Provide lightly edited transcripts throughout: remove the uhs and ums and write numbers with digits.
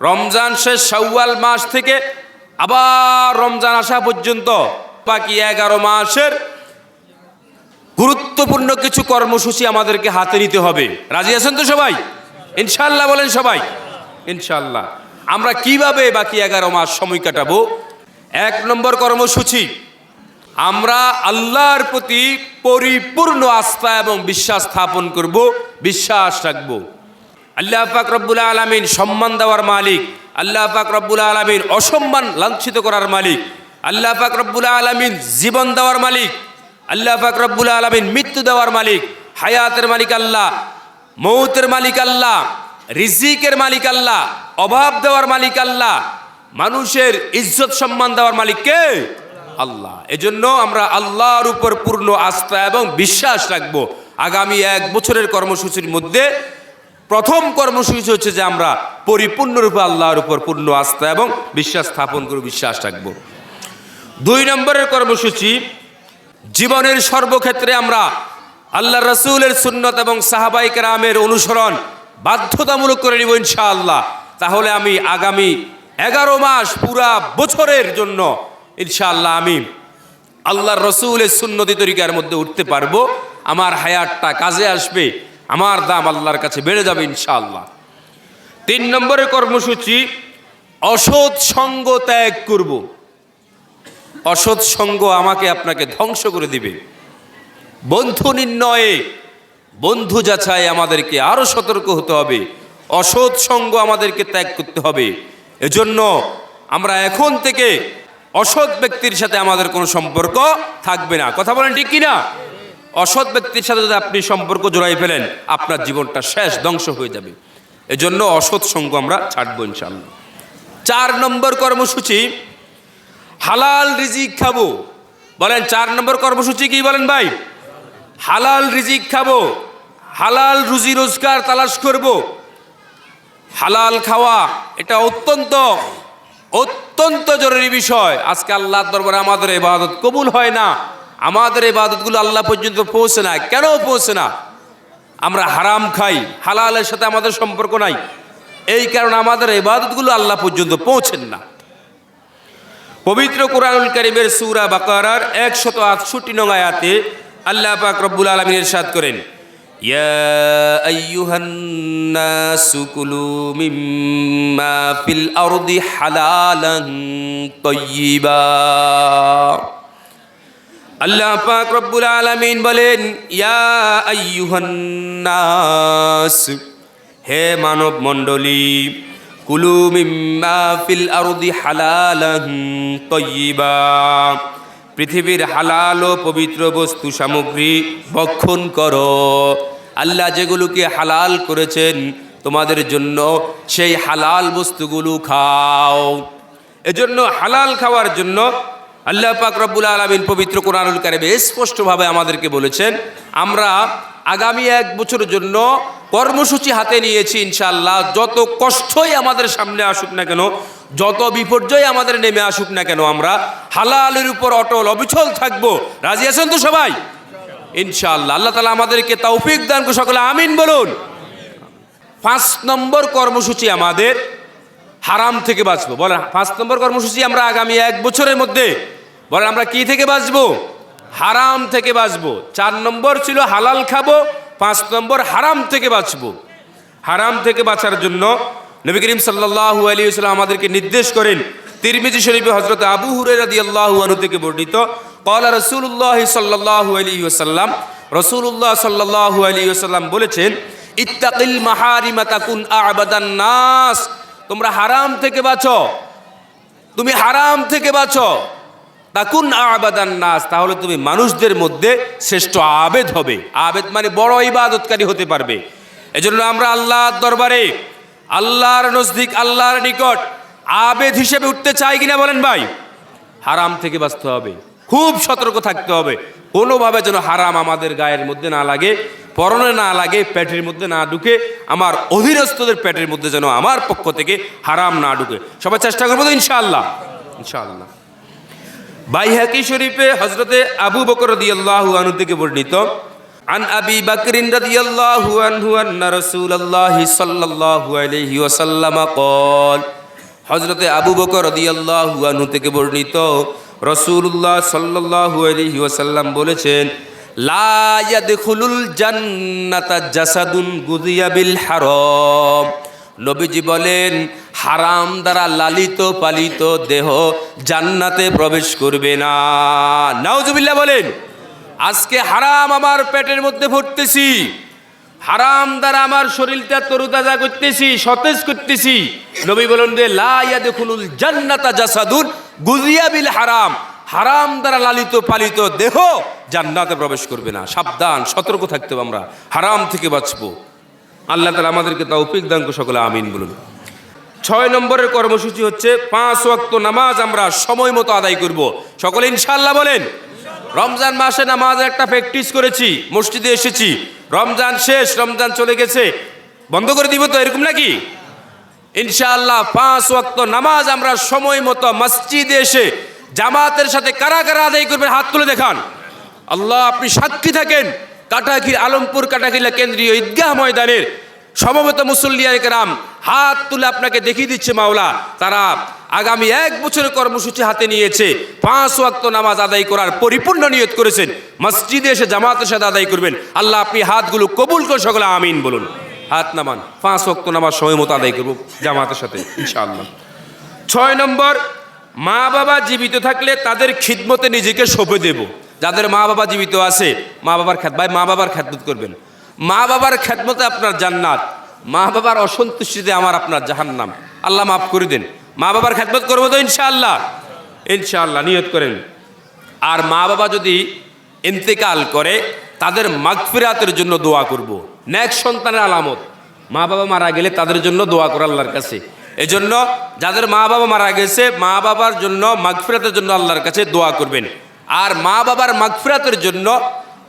রমজান শেষ শাওয়াল মাস থেকে আবার রমজান আসা পর্যন্ত বাকি 11 মাসের গুরুত্বপূর্ণ কিছু কর্মসূচি আমাদেরকে হাতে নিতে হবে। রাজি আছেন তো সবাই? ইনশাআল্লাহ বলেন সবাই ইনশাআল্লাহ। আমরা কিভাবে বাকি 11 মাস সময় কাটাবো? 1 নম্বর কর্মসূচি, আমরা আল্লাহর প্রতি পরিপূর্ণ আস্থা এবং বিশ্বাস স্থাপন করব, বিশ্বাস রাখবো। আল্লাহ পাক রব্বুল আলামিন সম্মান দেওয়ার মালিক, আল্লাহ পাক রব্বুল আলামিন অসম্মান লাঞ্ছিত করার মালিক, আল্লাহ পাক রব্বুল আলামিন জীবন দেওয়ার মালিক, আল্লাহ পাক রব্বুল আলামিন মৃত্যু দেওয়ার মালিক, হায়াতের মালিক আল্লাহ, মৌতের মালিক আল্লাহ, রিজিকের মালিক আল্লাহ, অভাব দেওয়ার মালিক আল্লাহ, মানুষের ইজ্জত সম্মান দেওয়ার মালিক কে? আল্লাহ। এজন্য আমরা আল্লাহর উপর পূর্ণ আস্থা এবং বিশ্বাস রাখবো। আগামী 1 বছরের কর্মসূচির মধ্যে প্রথম কর্মসূচি হচ্ছে যে আমরা পরিপূর্ণরূপে আল্লাহর উপর পূর্ণ আস্থা এবং বিশ্বাস স্থাপন করে বিশ্বাস রাখবো। 2 নম্বরের কর্মসূচি, জীবনের সর্বক্ষেত্রে আমরা আল্লাহ রাসূলের সুন্নত এবং সাহাবায়ে কেরামের অনুসরণ বাধ্যতামূলক করে নিব ইনশাআল্লাহ। তাহলে আমি আগামী 11 মাস পুরা বছরের জন্য ইনশাআল্লাহ আমি আল্লাহর রাসূলের সুন্নতি তরিকার মধ্যে উঠতে পারবো। আমার হায়াতটা কাজে আসবে, আমার দাম আল্লাহর কাছে বেড়ে যাবে ইনশাআল্লাহ। 3 নম্বরের কর্মসূচি, অসৎ সঙ্গ ত্যাগ করব। অসৎ সঙ্গ আমাকে আপনাকে ধ্বংস করে দিবে। বন্ধু নির্ণয়ে, বন্ধু যাচাই আমাদেরকে আরো সতর্ক হতে হবে। অসৎ সঙ্গ আমাদেরকে ত্যাগ করতে হবে। এজন্য আমরা এখন থেকে অসৎ ব্যক্তির সাথে আমাদের কোনো সম্পর্ক থাকবে না। কথা বলেন ঠিক কিনা? অসৎ ব্যক্তির সাথে যদি আপনি সম্পর্ক জড়াই ফেলেন, আপনার জীবনটা শেষ, ধ্বংস হয়ে যাবে। এজন্য অসৎ সঙ্গ আমরা ছাড়বো ইনশাআল্লাহ। 4 নম্বর কর্মসূচি, হালাল রিজিক খাবো। বলেন 4 নম্বর কর্মসূচি কি বলেন ভাই? হালাল রিজিক খাবো, হালাল রুজি রোজগার তালাশ করব। হালাল খাওয়া এটা অত্যন্ত অত্যন্ত জরুরি বিষয়। আজকে আল্লাহর দরবারে আমাদের ইবাদত কবুল হয় না, আমাদের ইবাদতগুলো আল্লাহ পর্যন্ত পৌঁছে না। কেন পৌঁছে না? আমরা হারাম খাই, হালালের সাথে আমাদের সম্পর্ক নাই, এই কারণে আমাদের ইবাদতগুলো আল্লাহ পর্যন্ত পৌঁছেন না। পবিত্র কোরআনুল কারীমের সূরা বাকারার 168 নং আয়াতে আল্লাহ পাক রব্বুল আলামিন ইরশাদ করেন, ইয়া আইয়ুহান নাসু কুলু মিম্মা ফিল আরদি হালালান তাইয়্যিবা। আল্লাহ পাক রব্বুল আলামিন বলেন, ইয়া আইয়ুহান নাস, হে মানব মণ্ডলী, কুলু মিম্মা ফিল আরদি হালালান তাইয়্যিবা, পৃথিবীর হালাল ও পবিত্র বস্তু সামগ্রী ভক্ষণ করো। আল্লাহ যেগুলোকে হালাল করেছেন তোমাদের জন্য, সেই হালাল বস্তুগুলো খাও। এজন্য হালাল খাওয়ার জন্য আল্লাহ পাক রব্বুল আলামিন পবিত্র কোরআনুল কারীমে স্পষ্টভাবে আমাদেরকে বলেছেন। আমরা আগামী 1 বছরের জন্য কর্মসূচি হাতে নিয়েছি ইনশাআল্লাহ। যত কষ্টই আমাদের সামনে আসুক না কেন, যত বিপর্যয় আমাদের নেমে আসুক না কেন, আমরা হালালের উপর অটল অবিচল থাকবো। রাজি আছেন তো সবাই? ইনশাআল্লাহ। আল্লাহ তাআলা আমাদেরকে তৌফিক দান করুন, সকলে আমিন বলুন। 5 নম্বর কর্মসূচি আমাদের হারাম থেকে বাঁচবো। বলেন 5 নম্বর কর্মসূচি, আমরা আগামী 1 বছরের মধ্যে বলেন আমরা কি থেকে বাঁচবো? হারাম থেকে বাঁচবো। 4 নম্বর ছিল হালাল খাবো, 5 নম্বর হারাম থেকে বাঁচবো। হারাম থেকে বাঁচার জন্য নবী করিম সাল্লাল্লাহু আলাইহি ওয়াসাল্লাম আমাদেরকে নির্দেশ করেন। তিরমিজি শরীফে হযরত আবু হুরায়রা রাদিয়াল্লাহু আনহু থেকে বর্ণিত, ক্বালা রাসূলুল্লাহ সাল্লাল্লাহু আলাইহি ওয়াসাল্লাম, রাসূলুল্লাহ সাল্লাল্লাহু আলাইহি ওয়াসাল্লাম বলেছেন, ইত্তাকিল মাহারিমা তাকুন আ'বাদান নাস, তোমরা হারাম থেকে বাঁচো, তুমি হারাম থেকে বাঁচো, তাকুন আ'বাদান নাস, তাহলে তুমি মানুষদের মধ্যে শ্রেষ্ঠ আবেদ হবে। আবেদ মানে বড় ইবাদতকারী হতে পারবে। এজন্য আমরা আল্লাহর দরবারে, আল্লাহর নজদিক, আল্লাহর নিকট আবেদ হিসেবে উঠতে চাই কিনা বলেন ভাই? হারাম থেকে বাঁচতে হবে, খুব সতর্ক থাকতে হবে। কোনোভাবে যেন হারাম আমাদের গায়ের মধ্যে না লাগে, পরনে না লাগে, পেটের মধ্যে না ঢুকে, আমার অধীনস্থদের পেটের মধ্যে যেন আমার পক্ষ থেকে হারাম না ঢুকে। সবাই চেষ্টা করবো তো ইনশাআল্লাহ? ইনশাআল্লাহ। বাইহাকি শরীফে হযরতে আবু বকর রাদিয়াল্লাহু আনহু থেকে বর্ণিত, عن أبي بكر رضي الله عنه أن رسول الله صلى الله عليه وسلم قال হযরতে আবু বকর রাদিয়াল্লাহু আনহু থেকে বর্ণিত রাসূলুল্লাহ সাল্লাল্লাহু আলাইহি ওয়াসাল্লাম বলেছেন লা ইয়াদখুলুল জান্নাতা জাসাদুন গুযিয়া বিল হারাম। নবীজি বলেন হারাম দ্বারা লালিত পালিত দেহ জান্নাতে প্রবেশ করবে না। নাউজুবিল্লাহ বলেন। আজকে হারাম আমার পেটের মধ্যে ভরতেছি, হারাম দ্বারা আমার শরীরটা তরুতাজা করতেছি, সতেজ করতেছি। নবী বলেন যে লা ইয়াদখুলুল জান্নাতা জাসাদুন গুযিয়া বিল হারাম, হারাম দ্বারা লালিত পালিত দেহ জান্নাতে প্রবেশ করবে না। সাবধান, সতর্ক থাকতে হবে, আমরা হারাম থেকে বাঁচবো। আল্লাহ তাআলা আমাদেরকে তৌফিক দান করুন, সকলে আমিন বলুন। 6 নম্বরের কর্মসূচি হচ্ছে 5 ওয়াক্ত নামাজ আমরা সময় মতো আদায় করব, সকলে ইনশাআল্লাহ বলেন। রমজান মাসে নামাজের একটা প্র্যাকটিস করেছি, মসজিদে এসেছি, রমজান শেষ, রমজান চলে গেছে, বন্ধ করে দিব তো, এরকম নাকি? ইনশাআল্লাহ 5 ওয়াক্ত নামাজ আমরা সময় মতো মসজিদে এসে জামাতের সাথে কারা কারা আদায় করবেন হাত তুলে দেখান। আল্লাহ আপনি সাক্ষী থাকেন, কাটাখির আলমপুর কাটাখিলা কেন্দ্রীয় ঈদগাহ ময়দানের সমবেত মুসল্লিয়ায়ে কেরাম হাত তুলে আপনাকে দেখিয়ে দিচ্ছে মাওলা, তারা আগামী 1 বছরের কর্মসূচি হাতে নিয়েছে, 5 ওয়াক্ত নামাজ আদায় করার পরিপূর্ণ নিয়ত করেছেন, মসজিদে এসে জামাতের সাথে আদায় করবেন। আল্লাহ আপনি হাতগুলো কবুল করে সকলে আমিন বলুন। হাত নামান, 5 ওয়াক্ত নামাজ সময় মতো আদায় করব জামাতের সাথে ইনশাআল্লাহ। 6 নম্বর, মা বাবা জীবিত থাকলে তাদের খিদমতে নিজেকে সঁপে দেব। যাদের মা বাবা জীবিত আছে, মা বাবার মা বাবার খেদমত করবেন। মা বাবার খেদমতে আপনার জান্নাত, মা বাবার অসন্তুষ্টিতে আমার আপনার জাহান্নাম। আল্লাহ মাফ করে দেন। মা বাবার খেদমত করবো তো ইনশাআল্লাহ, ইনশাআল্লাহ নিয়ত করেন। আর মা বাবা যদি ইন্তেকাল করে তাদের মাগফিরাতের জন্য দোয়া করব। নেক সন্তানের আলামত, মা বাবা মারা গেলে তাদের জন্য দোয়া করা আল্লাহর কাছে। এজন্য যাদের মা বাবা মারা গেছে, মা বাবার জন্য মাগফিরাতের জন্য আল্লাহর কাছে দোয়া করবেন। আর মা বাবার মাগফিরাতের জন্য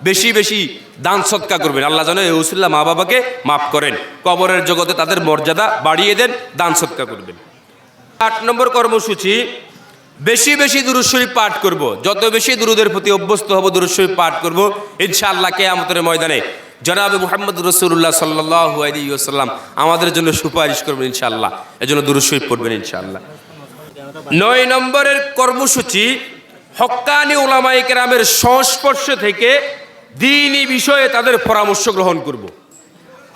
বেশি বেশি দান সদকা করবেন। আল্লাহ যেন এই উসিলা মা বাবাকে মাফ করেন, কবরের জগতে তাদের মর্যাদা বাড়িয়ে দেন, দান সদকা করবেন। 8 নম্বর কর্মসূচি, বেশি বেশি দুরূদ শরীফ পাঠ করব। যত বেশি দুরূদের প্রতি অভ্যস্ত হব, দুরূদ শরীফ পাঠ করব, ইনশাআল্লাহ কিয়ামতের ময়দানে জনাবে মুহাম্মদ রাসূলুল্লাহ সাল্লাল্লাহু আলাইহি ওয়াসাল্লাম আমাদের জন্য সুপারিশ করবেন ইনশাআল্লাহ। এজন্য দুরূদ শরীফ পড়বেন ইনশাআল্লাহ। 9 নম্বরের কর্মসূচি, হক্কানি উলামায়ে কেরামের সংস্পর্শে থেকে দ্বীনি বিষয়ে তাদের পরামর্শ গ্রহণ করব।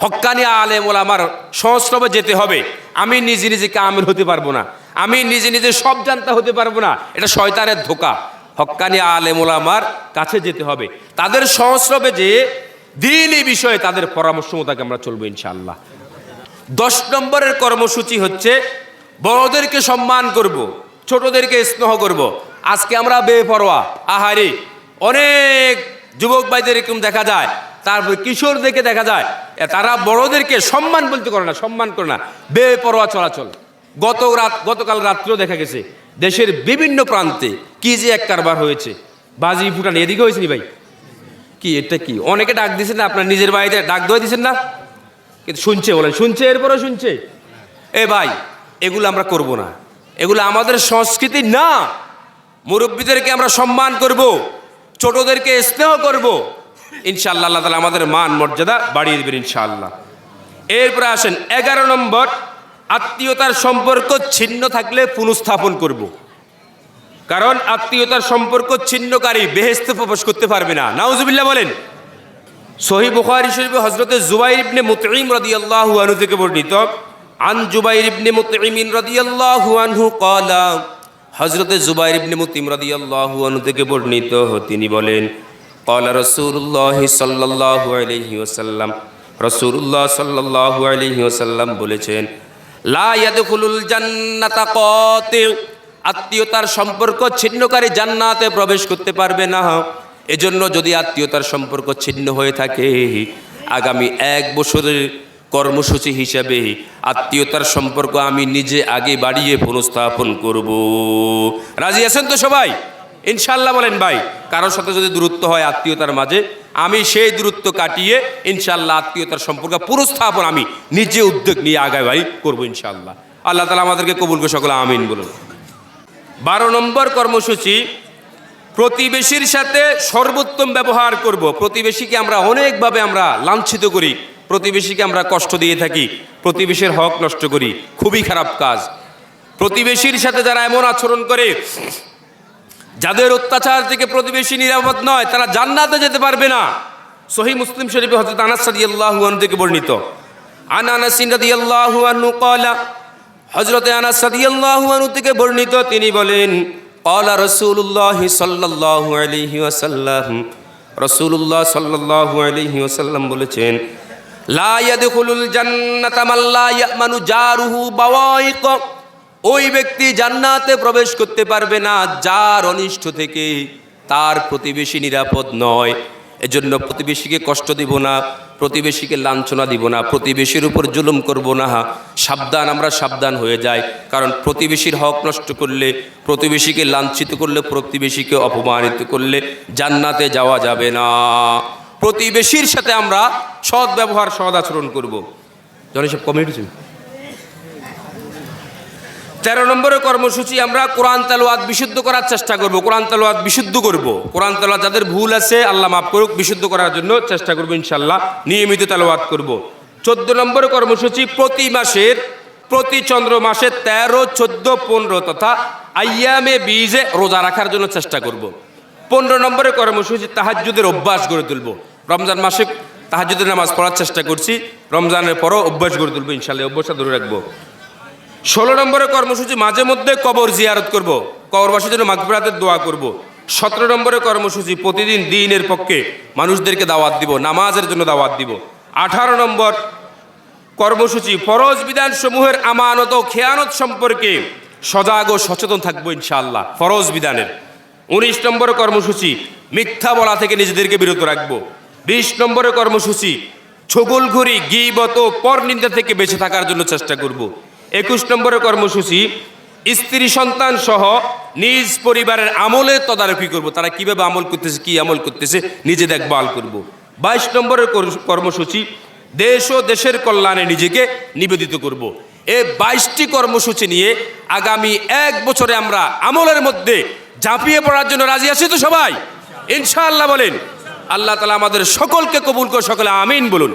হক্কানি আলেম ওলামার সংস্রবে যেতে হবে। আমি নিজে নিজে কামেল হতে পারবো না, আমি নিজে নিজে সব জানতা হতে পারবো না, এটা শয়তানের ধোঁকা। হক্কানি আলেম ওলামার কাছে যেতে হবে, তাদের সংস্রবে যে দ্বীনি বিষয়ে তাদের পরামর্শ মোতাবেক আমরা চলবো ইনশাআল্লাহ। 10 নম্বরের কর্মসূচি হচ্ছে বড়দেরকে সম্মান করব, ছোটদেরকে স্নেহ করব। আজকে আমরা বেপরোয়া, আহারে অনেক যুবক ভাইদের এরকম দেখা যায়, তারপর কিশোরদেরকে দেখা যায়, তারা বড়দেরকে সম্মান বলতে করে না, সম্মান করে না, বেপরোয়া চলাচল। গতকাল রাত্রেও দেখা গেছে দেশের বিভিন্ন প্রান্তে কি যে এক কারবার হয়েছে, বাজি ফুটানি। এদিকে হয়েছে নি ভাই? কি এটা কি? অনেকে ডাক দিচ্ছেন না, আপনার নিজের বাড়িতে ডাক দিয়ে দিচ্ছেন না, কিন্তু শুনছে, বলেন শুনছে, এরপরে শুনছে। এ ভাই, এগুলো আমরা করব না, এগুলো আমাদের সংস্কৃতি না। মুরব্বীদেরকে আমরা সম্মান করব, ছোটদেরকে স্নেহ করব, ইনশাআল্লাহ আল্লাহ তাআলা আমাদের মান মর্যাদা বাড়িয়ে দেবেন ইনশাআল্লাহ। এরপরে আসেন 11 নম্বর, আত্মীয়তার সম্পর্ক ছিন্ন থাকলে পুনঃস্থাপন করব। কারণ আত্মীয়তার সম্পর্ক ছিন্নকারী বেহেশতে প্রবেশ করতে পারবে না। নাউজুবিল্লাহ বলেন। সহিহ বুখারী শরীফে হযরতে জুবাইর ইবনে মুতঈম রাদিয়াল্লাহু আনহু থেকে বর্ণিত, আন জুবাইর ইবনে মুতঈম রাদিয়াল্লাহু আনহু ক্বালা, হযরতে জুবাইর ইবনে মুতঈম রাদিয়াল্লাহু আনহু থেকে বর্ণিত, তিনি বলেন, ক্বালা রাসূলুল্লাহ সাল্লাল্লাহু আলাইহি ওয়াসাল্লাম, রাসূলুল্লাহ সাল্লাল্লাহু আলাইহি ওয়াসাল্লাম বলেছেন, লা ইয়াদখুলুল জান্নাতা কাতি, আত্মীয়তার সম্পর্ক ছিন্নকারী জান্নাতে প্রবেশ করতে পারবে না। এজন্য যদি আত্মীয়তার সম্পর্ক ছিন্ন হয়ে থাকে, আগামী 1 বছরের কর্মসূচি হিসাবে আত্মীয়তার সম্পর্ক আমি নিজে আগে বাড়িয়ে পুনঃস্থাপন করব। রাজি আছেন তো সবাই? ইনশাআল্লাহ বলেন ভাই। কারোর সাথে যদি দূরত্ব হয় আত্মীয়তার মাঝে, আমি সেই দূরত্ব কাটিয়ে ইনশাআল্লাহ আত্মীয়তার সম্পর্ক পুনঃস্থাপন আমি নিজে উদ্যোগ নিয়ে আগায় ভাই করবো ইনশাআল্লাহ। আল্লাহ তাআলা আমাদেরকে কবুল করে সকলে আমিন বলুন। 12 নম্বর কর্মসূচি, প্রতিবেশীর সাথে সর্বোত্তম ব্যবহার করব। প্রতিবেশীকে আমরা অনেকভাবে আমরা লাঞ্ছিত করি, প্রতিবেশীকে আমরা কষ্ট দিয়ে থাকি, প্রতিবেশীর হক নষ্ট করি, খুবই খারাপ কাজ। প্রতিবেশীর সাথে যারা এমন আচরণ করে, যাদের অত্যাচার থেকে প্রতিবেশী নিরাপদ নয়, তারা জান্নাতে যেতে পারবে না। সহিহ মুসলিম শরীফে হযরত আনাস রাদিয়াল্লাহু আনহু থেকে বর্ণিত, আন আনাস রাদিয়াল্লাহু আনহু ক্বালা, হযরত আনাস রাদিয়াল্লাহু আনহু থেকে বর্ণিত, তিনি বলেন, ক্বালা রাসূলুল্লাহ সাল্লাল্লাহু আলাইহি ওয়াসাল্লাম, রাসূলুল্লাহ সাল্লাল্লাহু আলাইহি ওয়াসাল্লাম বলেছেন, লা ইয়াদখুলুল জান্নাতা মান লা ইয়ামানু জারুহু বাওয়াইক, ওই ব্যক্তি জান্নাতে প্রবেশ করতে পারবে না যার অনিষ্ট থেকে তার প্রতিবেশী নিরাপদ নয়। এজন্য প্রতিবেশীকে কষ্ট দিব না, প্রতিবেশীকে লাঞ্ছনা দিব না, প্রতিবেশীর উপর জুলুম করব না। সাবধান, আমরা সাবধান হয়ে যাই, কারণ প্রতিবেশীর হক নষ্ট করলে, প্রতিবেশীকে লাঞ্ছিত করলে, প্রতিবেশীকে অপমানিত করলে জান্নাতে যাওয়া যাবে না। প্রতিবেশীর সাথে আমরা সৎ ব্যবহার, সৎ আচরণ করব। জানি সব কমিটি 13 নম্বরের কর্মসূচি, আমরা কোরআন তেলাওয়াত বিশুদ্ধ করার চেষ্টা করব। কোরআন তেলাওয়াত বিশুদ্ধ করব। কোরআন তেলাওয়াত যাদের ভুল আছে আল্লাহ মাফ করুক, বিশুদ্ধ করার জন্য চেষ্টা করব ইনশাআল্লাহ। নিয়মিত তেলাওয়াত করব। 14 নম্বরের কর্মসূচি, প্রতি মাসের, প্রতি চন্দ্র মাসে 13, 14, 15 তথা আইয়ামে বীজে রোজা রাখার জন্য চেষ্টা করব। 15 নম্বরের কর্মসূচি, তাহাজ্জুদের অভ্যাস গড়ে তুলব। রমজান মাসে তাহাজ্জুদের নামাজ পড়ার চেষ্টা করছি, রমজানের পরও অভ্যাস গড়ে তুলব ইনশাআল্লাহ, অভ্যাসটা ধরে রাখবো। 16 নম্বরের কর্মসূচি, মাঝে মধ্যে কবর জিয়ারত করব, কবরবাসীর জন্য মাগফিরাতের দোয়া করব। 17 নম্বরের কর্মসূচি, প্রতিদিন দ্বীনের পক্ষে মানুষদেরকে দাওয়াত দিব, নামাজের জন্য দাওয়াত দিব। 18 নম্বর কর্মসূচি, ফরজ বিধান সমূহের আমানত ও খেয়ানত সম্পর্কে সজাগ ও সচেতন থাকবো ইনশাআল্লাহ, ফরজ বিধানের। 19 নম্বরের কর্মসূচি, মিথ্যা বলা থেকে নিজেদেরকে বিরত রাখবো। 20 নম্বরের কর্মসূচি, ছগলঘুরি, গীবত ও পরনিন্দা থেকে বেঁচে থাকার জন্য চেষ্টা করব। 21 নম্বরের কর্মসূচি, স্ত্রী সন্তান সহ নিজ পরিবারের আমলের তদারকি করব, তারা কিভাবে আমল করতেছে, কি আমল করতেছে, নিজে দেখভাল করব। 22 নম্বরের কর্মসূচি, দেশ ও দেশের কল্যাণে নিজেকে নিবেদিত করব। এই 22টি কর্মসূচি নিয়ে আগামী 1 বছরে আমরা আমলের মধ্যে ঝাঁপিয়ে পড়ার জন্য রাজি আছি তো সবাই? ইনশাআল্লাহ বলেন। আল্লাহ তাআলা আমাদের সকলকে কবুল করে, সকলে আমিন বলুন।